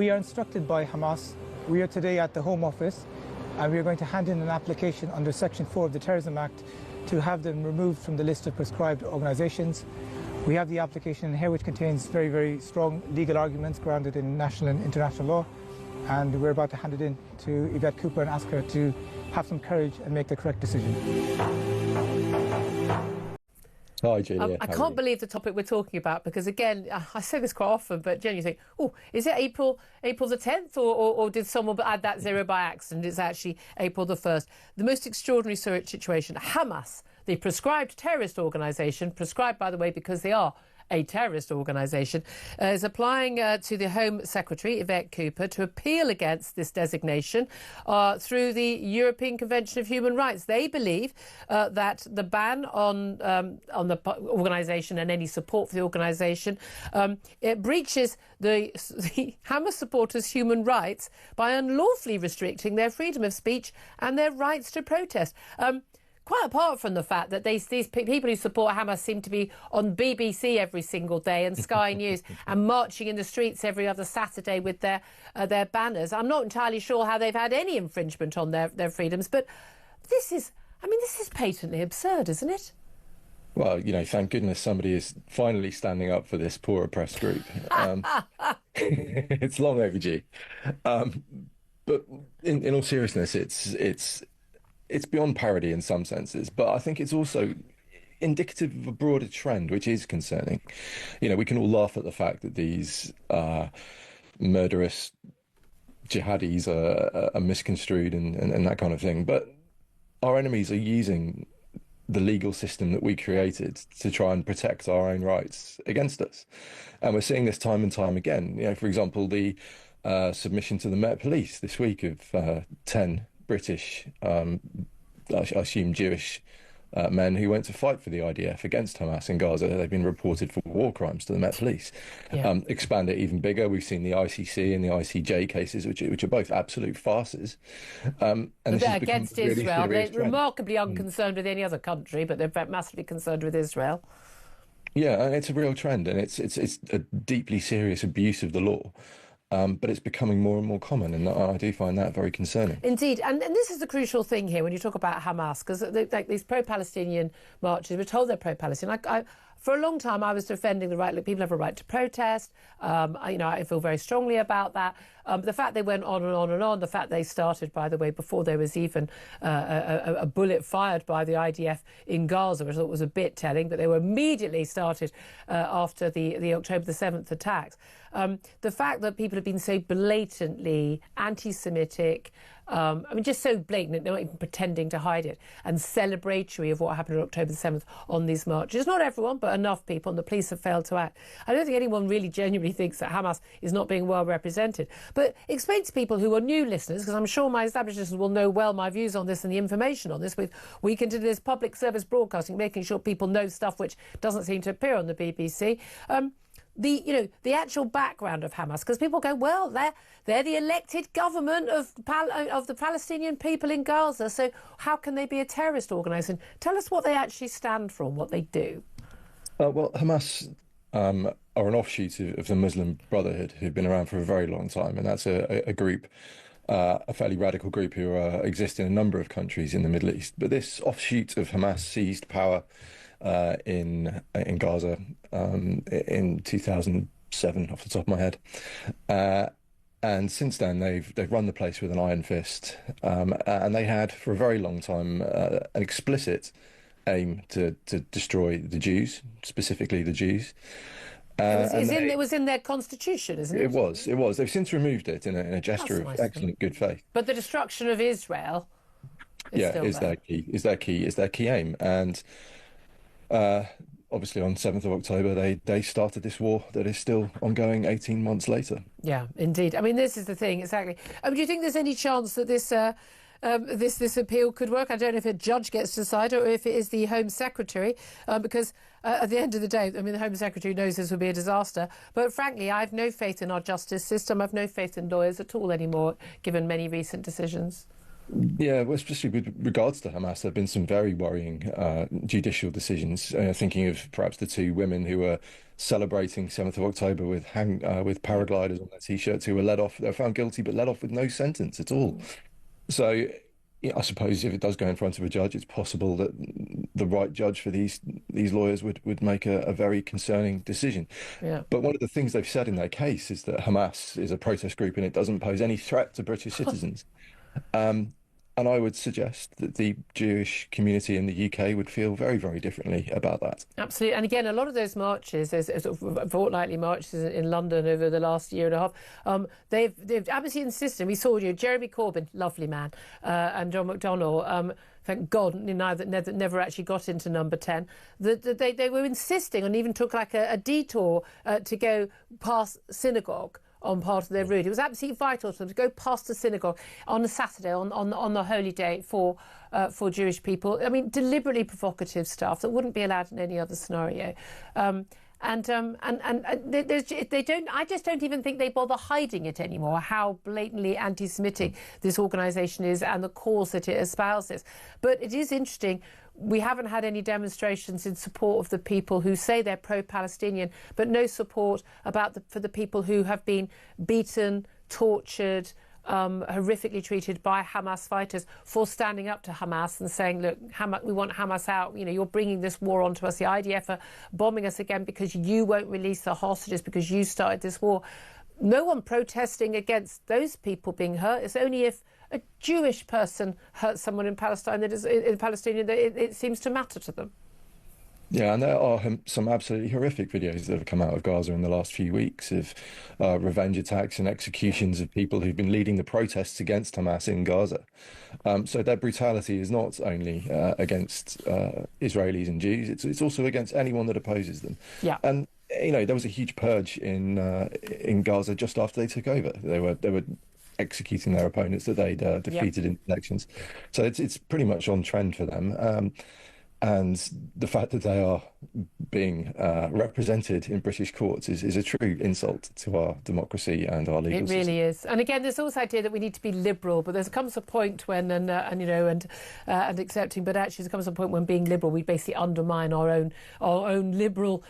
We are instructed by Hamas. We are today at the Home Office and we are going to hand in an application under Section 4 of the Terrorism Act to have them removed from the list of proscribed organisations. We have the application in here which contains very, very strong legal arguments grounded in national and international law, and we're about to hand it in to Yvette Cooper and ask her to have some courage and make the correct decision. Hi, Julia. I can't believe the topic we're talking about because, again, I say this quite often, but generally you think, oh, is it April the 10th or did someone add that zero by accident? It's actually April the 1st. The most extraordinary situation, Hamas, the proscribed terrorist organisation, prescribed, by the way, because they are a terrorist organisation, is applying to the Home Secretary, Yvette Cooper, to appeal against this designation through the European Convention of Human Rights. They believe that the ban on the organisation and any support for the organisation it breaches the Hamas supporters' human rights by unlawfully restricting their freedom of speech and their rights to protest. Quite apart from the fact that these people who support Hamas seem to be on BBC every single day and Sky News and marching in the streets every other Saturday with their banners, I'm not entirely sure how they've had any infringement on their freedoms. But this is patently absurd, isn't it? Well, thank goodness somebody is finally standing up for this poor oppressed group. It's long overdue. But in all seriousness, it's beyond parody in some senses, but I think it's also indicative of a broader trend, which is concerning. We can all laugh at the fact that these murderous jihadis are misconstrued and that kind of thing, but our enemies are using the legal system that we created to try and protect our own rights against us. And we're seeing this time and time again. For example, the submission to the Met Police this week of 10 British, I assume Jewish men who went to fight for the IDF against Hamas in Gaza. They've been reported for war crimes to the Met Police. Yeah. Expand it even bigger, we've seen the ICC and the ICJ cases, which are both absolute farces. And they're against Israel. They're remarkably unconcerned with any other country, but they're massively concerned with Israel. Yeah, and it's a real trend, and it's a deeply serious abuse of the law. But it's becoming more and more common, and I do find that very concerning. Indeed, and this is the crucial thing here when you talk about Hamas, because these pro-Palestinian marches, we're told they're pro-Palestinian. For a long time, I was defending the right. Look, people have a right to protest. I feel very strongly about that. The fact they went on and on and on, the fact they started, by the way, before there was even a bullet fired by the IDF in Gaza, which I thought was a bit telling, but they were immediately started after the October the 7th attacks. The fact that people have been so blatantly anti-Semitic, just so blatant, not even pretending to hide it, and celebratory of what happened on October the 7th on these marches. Not everyone, but enough people, and the police have failed to act. I don't think anyone really genuinely thinks that Hamas is not being well represented. But explain to people who are new listeners, because I'm sure my established listeners will know well my views on this and the information on this. We can do this public service broadcasting, making sure people know stuff which doesn't seem to appear on the BBC. The actual background of Hamas, because people go, well, they're the elected government of the Palestinian people in Gaza, so how can they be a terrorist organisation? Tell us what they actually stand for and what they do. Well, Hamas are an offshoot of the Muslim Brotherhood, who've been around for a very long time, and that's a group, a fairly radical group who exist in a number of countries in the Middle East. But this offshoot of Hamas seized power in Gaza in 2007, off the top of my head, and since then they've run the place with an iron fist, and they had for a very long time an explicit aim to destroy the Jews, specifically the Jews. It was in their constitution, isn't it? It was. They've since removed it in a gesture of excellent good faith. But the destruction of Israel is their key aim, and obviously on 7th of October they started this war that is still ongoing 18 months later. Yeah, indeed. I mean, this is the thing, exactly. Do you think there's any chance that this appeal could work? I don't know if a judge gets to decide or if it is the Home Secretary, because at the end of the day, the Home Secretary knows this would be a disaster. But frankly, I have no faith in our justice system. I have no faith in lawyers at all anymore, given many recent decisions. Yeah, well, especially with regards to Hamas, there have been some very worrying judicial decisions. Thinking of perhaps the two women who were celebrating 7th of October with with paragliders on their t-shirts, who were let off. They were found guilty, but let off with no sentence at all. So, yeah, I suppose if it does go in front of a judge, it's possible that the right judge for these lawyers would make a very concerning decision. Yeah. But one of the things they've said in their case is that Hamas is a protest group and it doesn't pose any threat to British citizens. And I would suggest that the Jewish community in the UK would feel very, very differently about that. Absolutely. And again, a lot of those marches, those sort of fortnightly marches in London over the last year and a half, they've absolutely insisted. We saw Jeremy Corbyn, lovely man, and John McDonnell, thank God, never actually got into number 10. They were insisting and even took like a detour to go past synagogue on part of their route. It was absolutely vital to them to go past the synagogue on a Saturday, on the holy day for Jewish people. I mean, deliberately provocative stuff that wouldn't be allowed in any other scenario. They don't. I just don't even think they bother hiding it anymore. How blatantly anti-Semitic this organisation is and the cause that it espouses. But it is interesting. We haven't had any demonstrations in support of the people who say they're pro-Palestinian, but no support for the people who have been beaten, tortured, horrifically treated by Hamas fighters for standing up to Hamas and saying, look, we want Hamas out. You know, you're bringing this war onto us. The IDF are bombing us again because you won't release the hostages because you started this war. No one protesting against those people being hurt. It's only if a Jewish person hurts someone in Palestine that it seems to matter to them. Yeah, and there are some absolutely horrific videos that have come out of Gaza in the last few weeks of revenge attacks and executions of people who've been leading the protests against Hamas in Gaza. So their brutality is not only against Israelis and Jews, it's also against anyone that opposes them. Yeah. And you know, there was a huge purge in Gaza just after they took over. They were executing their opponents that they'd defeated in elections. So it's pretty much on trend for them. And the fact that they are being represented in British courts is a true insult to our democracy and our legal system. It really is. And again, there's also the idea that we need to be liberal, but there comes a point when, and accepting, but actually there comes a point when being liberal, we basically undermine our own liberal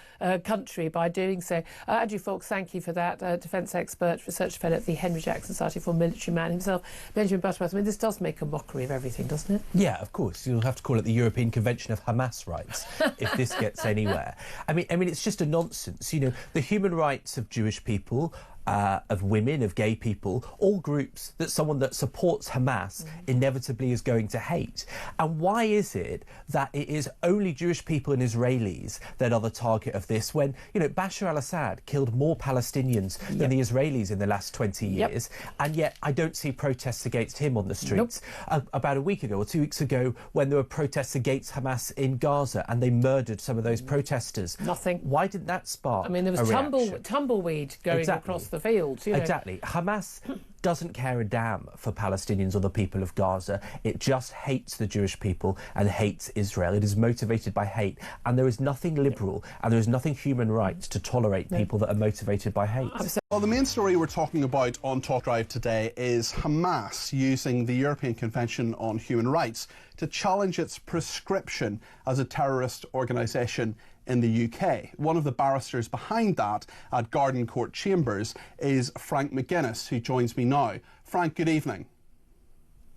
country by doing so. Andrew Fawkes, thank you for that. Defence expert, research fellow at the Henry Jackson Society for Military Man himself. Benjamin Butterworth, I mean, this does make a mockery of everything, doesn't it? Yeah, of course. You'll have to call it the European Convention of Hamas rights if this gets anywhere. I mean, it's just a nonsense. You know, the human rights of Jewish people, of women, of gay people, all groups that someone that supports Hamas inevitably is going to hate. And why is it that it is only Jewish people and Israelis that are the target of this when, you know, Bashar al-Assad killed more Palestinians than the Israelis in the last 20 years, and yet I don't see protests against him on the streets. About a week ago or 2 weeks ago, when there were protests against Hamas in Gaza and they murdered some of those protesters. Nothing. Why didn't that spark there was tumbleweed going across the fields. You know. Exactly. Hamas doesn't care a damn for Palestinians or the people of Gaza. It just hates the Jewish people and hates Israel. It is motivated by hate. And there is nothing liberal and there is nothing human rights to tolerate people that are motivated by hate. Well, the main story we're talking about on Talk Drive today is Hamas using the European Convention on Human Rights to challenge its prescription as a terrorist organisation in the UK. One of the barristers behind that at Garden Court Chambers is Frank McGuinness, who joins me now. Frank, good evening.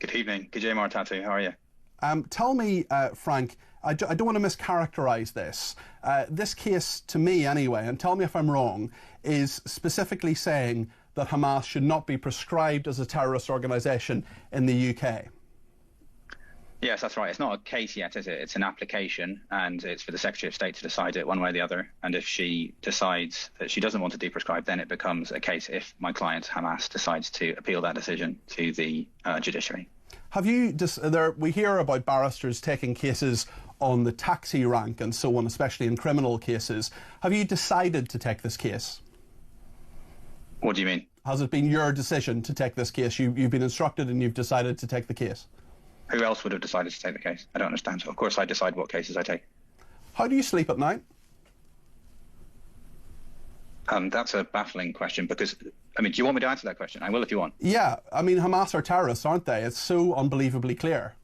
Good evening. Good day, Martatu. How are you? Tell me, Frank, I don't want to mischaracterise this. This case, to me anyway, and tell me if I'm wrong, is specifically saying that Hamas should not be prescribed as a terrorist organisation in the UK. Yes, that's right. It's not a case yet, is it? It's an application, and it's for the Secretary of State to decide it one way or the other. And if she decides that she doesn't want to deprescribe, then it becomes a case if my client, Hamas, decides to appeal that decision to the judiciary. Have you we hear about barristers taking cases on the taxi rank and so on, especially in criminal cases. Have you decided to take this case? What do you mean? Has it been your decision to take this case? You've been instructed and you've decided to take the case? Who else would have decided to take the case? I don't understand. Of course I decide what cases I take. How do you sleep at night? That's a baffling question because I mean, do you want me to answer that question? I will if you want. Yeah, I mean, Hamas are terrorists, aren't they? It's so unbelievably clear.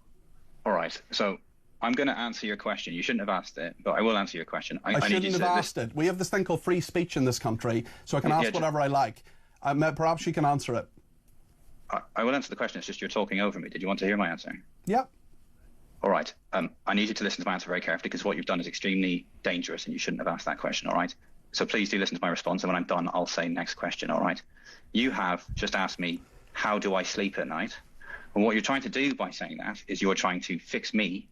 All right, so I'm going to answer your question. You shouldn't have asked it, but I will answer your question. I shouldn't have asked it. We have this thing called free speech in this country, so I can ask whatever I like. Perhaps you can answer it. I will answer the question. It's just you're talking over me. Did you want to hear my answer? Yeah. All right. I need you to listen to my answer very carefully, because what you've done is extremely dangerous and you shouldn't have asked that question, all right? So please do listen to my response, and when I'm done, I'll say next question, all right? You have just asked me, how do I sleep at night? And what you're trying to do by saying that is you're trying to fix me,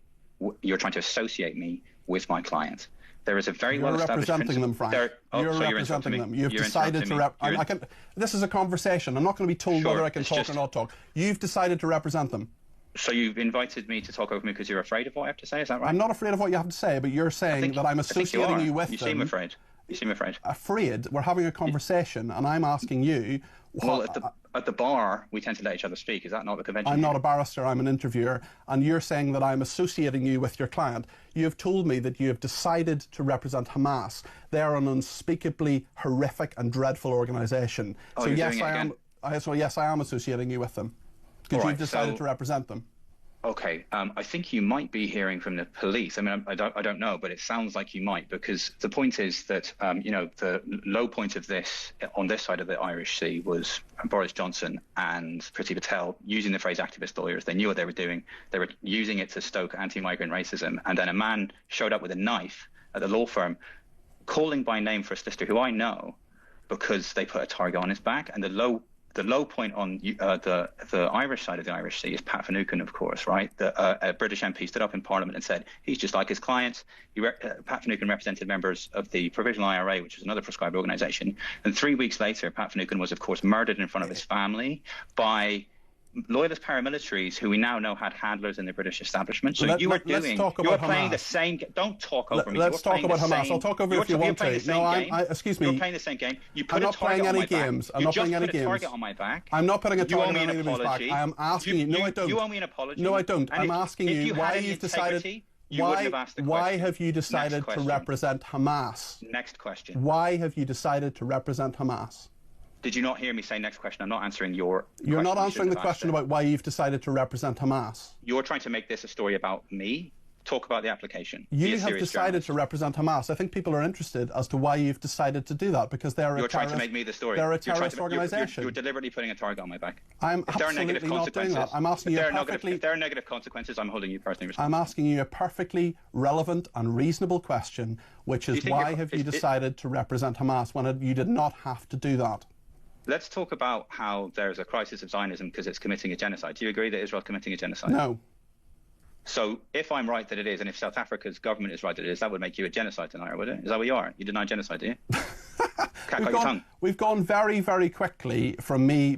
you're trying to associate me with my client. There is a very well-established... You're representing them, Frank. You're representing them. You've decided to... This is a conversation. I'm not going to be told whether I can talk or not talk. You've decided to represent them. So you've invited me to talk over me because you're afraid of what I have to say, is that right? I'm not afraid of what you have to say, but you're saying that I'm associating you with them. You seem afraid. You seem afraid. Afraid? We're having a conversation, and I'm asking you... Well, at the bar, we tend to let each other speak. Is that not the convention? I'm not a barrister, I'm an interviewer, and you're saying that I'm associating you with your client. You have told me that you have decided to represent Hamas. They are an unspeakably horrific and dreadful organisation. Oh, so yes, I am associating you with them, because you've decided to represent them. Okay, I think you might be hearing from the police. I mean, I don't know, but it sounds like you might, because the point is that, you know, the low point of this, on this side of the Irish Sea, was Boris Johnson and Priti Patel using the phrase activist lawyers. They knew what they were doing. They were using it to stoke anti-migrant racism. And then a man showed up with a knife at the law firm, calling by name for a solicitor who I know, because they put a target on his back. And the low point on the Irish side of the Irish Sea is Pat Finucane, of course, right? A British MP stood up in Parliament and said he's just like his clients. Pat Finucane represented members of the Provisional IRA, which is another proscribed organisation. And 3 weeks later, Pat Finucane was, of course, murdered in front of his family by loyalist paramilitaries who we now know had handlers in the British establishment. So you are playing the same. Don't talk over me. Let's talk about Hamas. I'll talk over if you want to. No, excuse me. You're playing the same game. You put a target on my back. I'm not playing any games. You just put a target on my back. I'm not putting a target on anybody's back. I am asking you. No, I don't. You owe me an apology. No, I don't. I'm asking you why you've decided. Why have you decided to represent Hamas? Next question. Why have you decided to represent Hamas? Did you not hear me say next question? I'm not answering your question. You're not answering the question about why you've decided to represent Hamas. You're trying to make this a story about me. Talk about the application. You have decided to represent Hamas. I think people are interested as to why you've decided to do that, because they're a terrorist. You're trying to make me the story. They're a terrorist organisation. You're deliberately putting a target on my back. I'm absolutely not doing that. I'm asking you if there are negative consequences, I'm holding you personally responsible. I'm asking you a perfectly relevant and reasonable question, which is why have you decided to represent Hamas when you did not have to do that? Let's talk about how there's a crisis of Zionism because it's committing a genocide. Do you agree that Israel's committing a genocide? No. So if I'm right that it is, and if South Africa's government is right that it is, that would make you a genocide denier, would it? Is that what you are? You deny genocide, do you? We've gone very, very quickly from me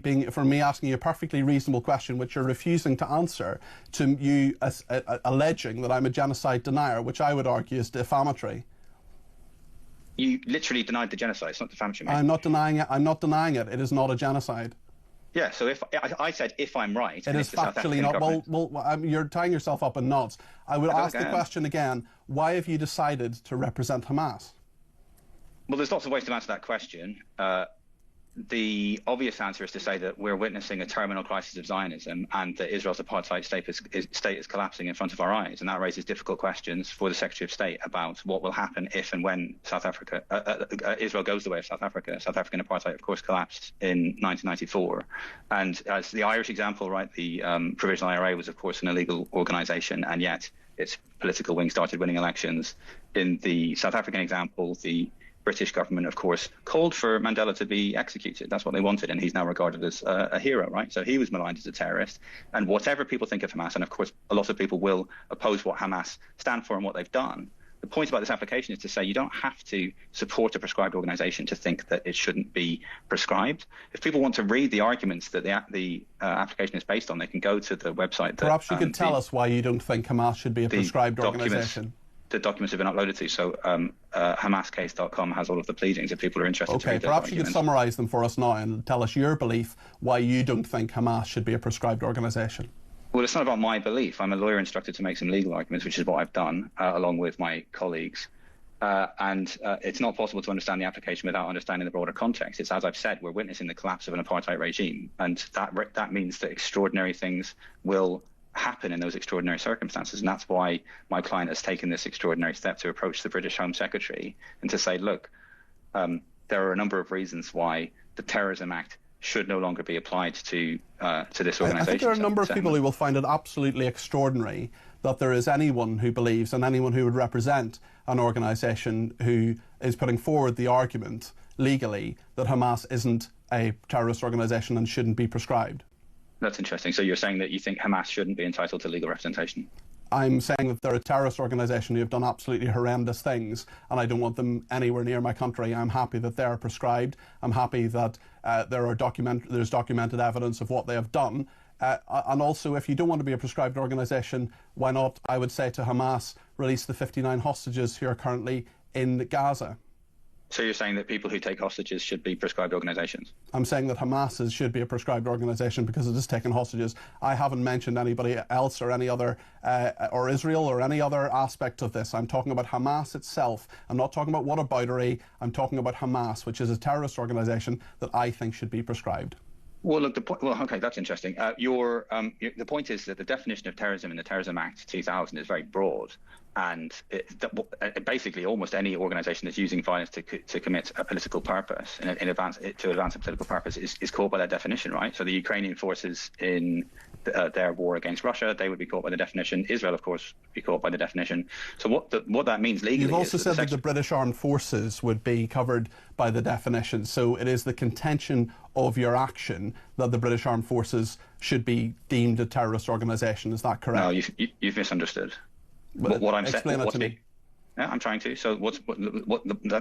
asking you a perfectly reasonable question, which you're refusing to answer, to you alleging that I'm a genocide denier, which I would argue is defamatory. You literally denied the genocide. It's not defamatory. I'm not denying it. I'm not denying it. It is not a genocide. Yeah. So if I said if I'm right, it is factually not. Well, you're tying yourself up in knots. I would ask the question again. Why have you decided to represent Hamas? Well, there's lots of ways to answer that question. The obvious answer is to say that we're witnessing a terminal crisis of Zionism and that Israel's apartheid state is collapsing in front of our eyes. And that raises difficult questions for the Secretary of State about what will happen if and when Israel goes the way of South Africa. South African apartheid, of course, collapsed in 1994. And as the Irish example, right, the Provisional IRA was, of course, an illegal organisation, and yet its political wing started winning elections. In the South African example, the British government, of course, called for Mandela to be executed. That's what they wanted, and he's now regarded as a hero, right? So he was maligned as a terrorist. And whatever people think of Hamas, and of course, a lot of people will oppose what Hamas stand for and what they've done. The point about this application is to say you don't have to support a prescribed organisation to think that it shouldn't be prescribed. If people want to read the arguments that the application is based on, they can go to the website. Perhaps you could tell us why you don't think Hamas should be a prescribed organisation. The documents have been uploaded to, so hamascase.com has all of the pleadings if people are interested. Okay, perhaps you could summarise them for us now and tell us your belief why you don't think Hamas should be a prescribed organisation. Well, it's not about my belief. I'm a lawyer instructed to make some legal arguments, which is what I've done, along with my colleagues. And it's not possible to understand the application without understanding the broader context. It's, as I've said, we're witnessing the collapse of an apartheid regime, and that means that extraordinary things will happen in those extraordinary circumstances. And that's why my client has taken this extraordinary step to approach the British Home Secretary and to say, look, there are a number of reasons why the Terrorism Act should no longer be applied to this organisation. I think there are a number of people who will find it absolutely extraordinary that there is anyone who believes and anyone who would represent an organisation who is putting forward the argument legally that Hamas isn't a terrorist organisation and shouldn't be proscribed. That's interesting. So you're saying that you think Hamas shouldn't be entitled to legal representation? I'm saying that they're a terrorist organisation who have done absolutely horrendous things, and I don't want them anywhere near my country. I'm happy that they're proscribed. I'm happy that there's documented evidence of what they have done. And also, if you don't want to be a proscribed organisation, why not, I would say to Hamas, release the 59 hostages who are currently in Gaza? So you're saying that people who take hostages should be proscribed organisations? I'm saying that Hamas should be a proscribed organisation because it is taking hostages. I haven't mentioned anybody else or any other, or Israel or any other aspect of this. I'm talking about Hamas itself. I'm not talking about whataboutery. I'm talking about Hamas, which is a terrorist organisation that I think should be proscribed. Well, look, okay, that's interesting. The point is that the definition of terrorism in the Terrorism Act 2000 is very broad, and basically almost any organisation that's using violence to commit a political purpose to advance a political purpose is caught by that definition, right? So the Ukrainian forces in their war against Russia, they would be caught by the definition. Israel, of course, would be caught by the definition. So what that means legally. You've also said that the British Armed Forces would be covered by the definition. So it is the contention of your action that the British Armed Forces should be deemed a terrorist organisation. Is that correct? No, you've misunderstood. What I'm saying. Explain that to me. Yeah, I'm trying to. So this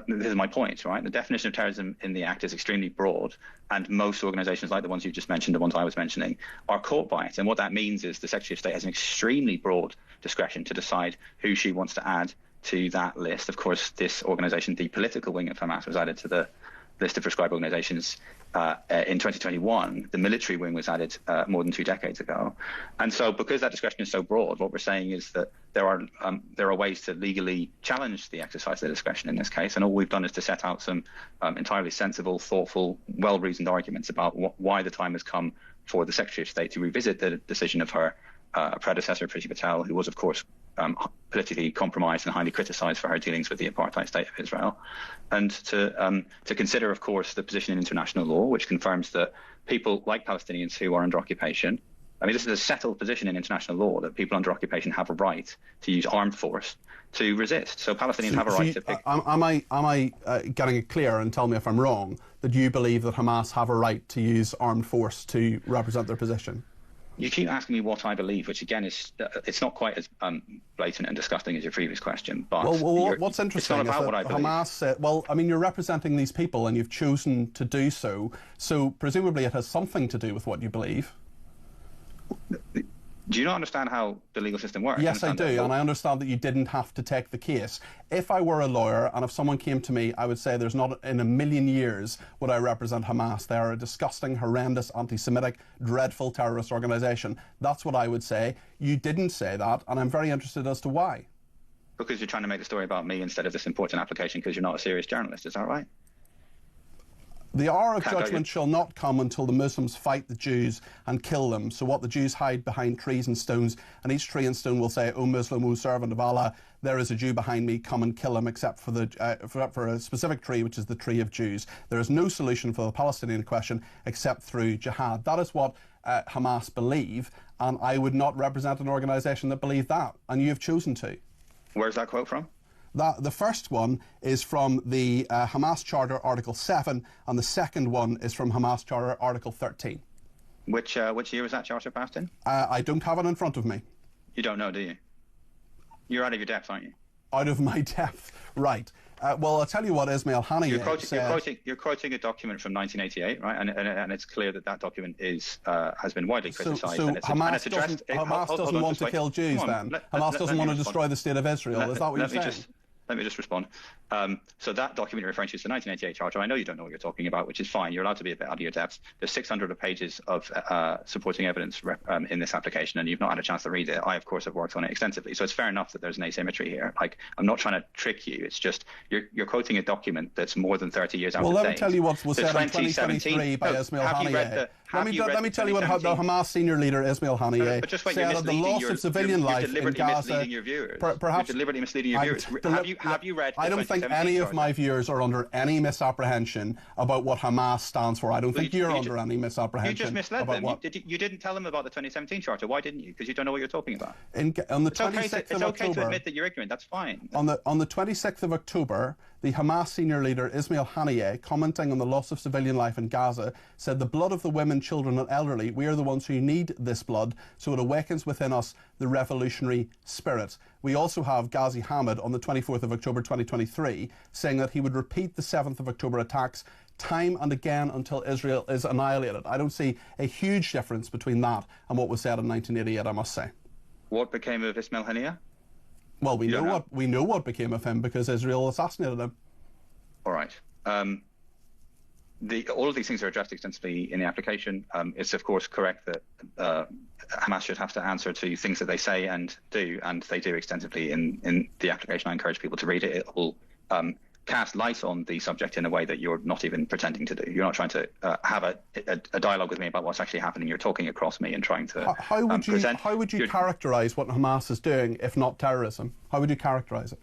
is my point, right? The definition of terrorism in the Act is extremely broad, and most organisations like the ones you just mentioned, the ones I was mentioning, are caught by it. And what that means is the Secretary of State has an extremely broad discretion to decide who she wants to add to that list. Of course, this organisation, the political wing of Hamas, was added to the list of proscribed organisations in 2021. The military wing was added more than 2 decades ago. And so because that discretion is so broad, what we're saying is that there are ways to legally challenge the exercise of the discretion in this case. And all we've done is to set out some entirely sensible, thoughtful, well-reasoned arguments about why the time has come for the Secretary of State to revisit the decision of her predecessor, Priti Patel, who was, of course, politically compromised and highly criticised for her dealings with the apartheid state of Israel, and to consider, of course, the position in international law, which confirms that people like Palestinians who are under occupation, I mean, this is a settled position in international law that people under occupation have a right to use armed force to resist. So Palestinians have a right to pick. Am I getting it clear, and tell me if I'm wrong, that you believe that Hamas have a right to use armed force to represent their position? You keep asking me what I believe, which again is it's not quite as blatant and disgusting as your previous question. But what's interesting is that Hamas. Well, I mean, you're representing these people, and you've chosen to do so. So presumably, it has something to do with what you believe. Do you not understand how the legal system works? Yes, I do, and I understand that you didn't have to take the case. If I were a lawyer and if someone came to me, I would say there's not in a million years would I represent Hamas. They are a disgusting, horrendous, anti-Semitic, dreadful terrorist organisation. That's what I would say. You didn't say that, and I'm very interested as to why. Because you're trying to make the story about me instead of this important application because you're not a serious journalist, is that right? The hour of judgment shall not come until the Muslims fight the Jews and kill them. So what the Jews hide behind trees and stones, and each tree and stone will say, O Muslim, O servant of Allah, there is a Jew behind me, come and kill him, except for a specific tree, which is the tree of Jews. There is no solution for the Palestinian question except through jihad. That is what Hamas believe, and I would not represent an organisation that believed that, and you have chosen to. Where's that quote from? The first one is from the Hamas Charter Article 7, and the second one is from Hamas Charter Article 13. Which year was that charter passed in? I don't have it in front of me. You don't know, do you? You're out of your depth, aren't you? Out of my depth, right. Well, I'll tell you what Ismail Haniyeh said. You're quoting a document from 1988, right? And it's clear that document has been widely criticised. So Hamas doesn't want to kill Jews then? Hamas doesn't want to destroy the state of Israel? Is that what you're saying? Let me just respond. So that document you're referring to is the 1988 Charter. I know you don't know what you're talking about, which is fine. You're allowed to be a bit out of your depth. There's 600 pages of supporting evidence in this application, and you've not had a chance to read it. I, of course, have worked on it extensively. So it's fair enough that there's an asymmetry here. Like, I'm not trying to trick you. It's just you're quoting a document that's more than 30 years out of date. Well, let me tell you what was said in 2023 by Ismail Haniyeh. Let me tell you what the Hamas senior leader Ismail Haniyeh said on the loss of civilian life in Gaza. Perhaps you're deliberately misleading your viewers. Have you read? I don't think any of my viewers are under any misapprehension about what Hamas stands for. I don't think you're under any misapprehension. You just misled them. You didn't tell them about the 2017 Charter. Why didn't you? Because you don't know what you're talking about. On the 26th of October, it's okay to admit that you're ignorant. That's fine. On the 26th of October, the Hamas senior leader Ismail Haniyeh, commenting on the loss of civilian life in Gaza, said, "The blood of the women, children and elderly, we are the ones who need this blood, so it awakens within us the revolutionary spirit." We also have Ghazi Hamid on the 24th of October 2023 saying that he would repeat the 7th of October attacks time and again until Israel is annihilated. I don't see a huge difference between that and what was said in 1988, I must say. What became of Ismail Haniyeh? Well, we know what became of him because Israel assassinated him. All right. All of these things are addressed extensively in the application. It's of course correct that Hamas should have to answer to things that they say and do, and they do extensively in the application. I encourage people to read it. It will cast light on the subject in a way that you're not even pretending to do. You're not trying to have a dialogue with me about what's actually happening. You're talking across me and trying to how would you characterise what Hamas is doing if not terrorism? How would you characterise it?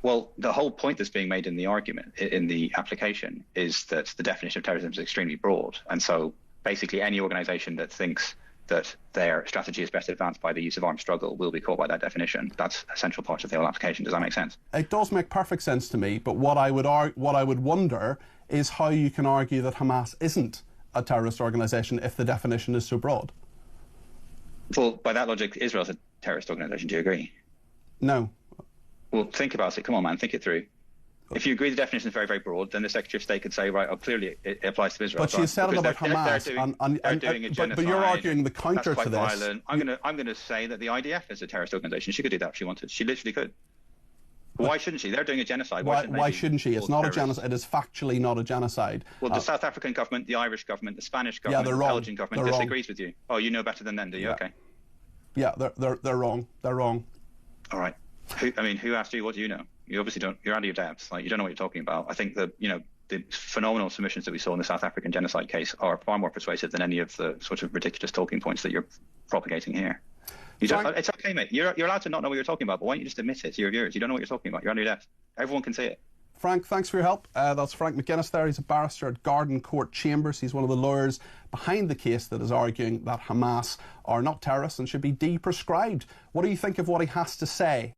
Well, the whole point that's being made in the argument, in the application, is that the definition of terrorism is extremely broad. And so basically any organisation that thinks that their strategy is best advanced by the use of armed struggle will be caught by that definition. That's a central part of the whole application. Does that make sense? It does make perfect sense to me, but what I would wonder is how you can argue that Hamas isn't a terrorist organisation if the definition is so broad. Well, by that logic, Israel's a terrorist organisation. Do you agree? No. Well, think about it. Come on, man, think it through. If you agree the definition is very, very broad, then the Secretary of State could say, right, clearly it applies to Israel. But she said it about Hamas. They're doing a genocide. But you're arguing the counter to this. Violent. I'm going to say that the IDF is a terrorist organisation. She could do that if she wanted. She literally could. But why shouldn't she? They're doing a genocide. Why shouldn't she? It's not a genocide. It is factually not a genocide. Well, the South African government, the Irish government, the Spanish government, the Belgian government disagrees with you. Oh, you know better than them, do you? Yeah. Okay. Yeah, they're wrong. They're wrong. All right. Who asked you? What do you know? You obviously don't. You're out of your depth. Like, you don't know what you're talking about. I think that the phenomenal submissions that we saw in the South African genocide case are far more persuasive than any of the sort of ridiculous talking points that you're propagating here. It's okay, mate. You're allowed to not know what you're talking about, but why don't you just admit it to your viewers? You don't know what you're talking about. You're out of your depth. Everyone can see it. Frank, thanks for your help. That's Frank McGuinness there. He's a barrister at Garden Court Chambers. He's one of the lawyers behind the case that is arguing that Hamas are not terrorists and should be de-prescribed. What do you think of what he has to say?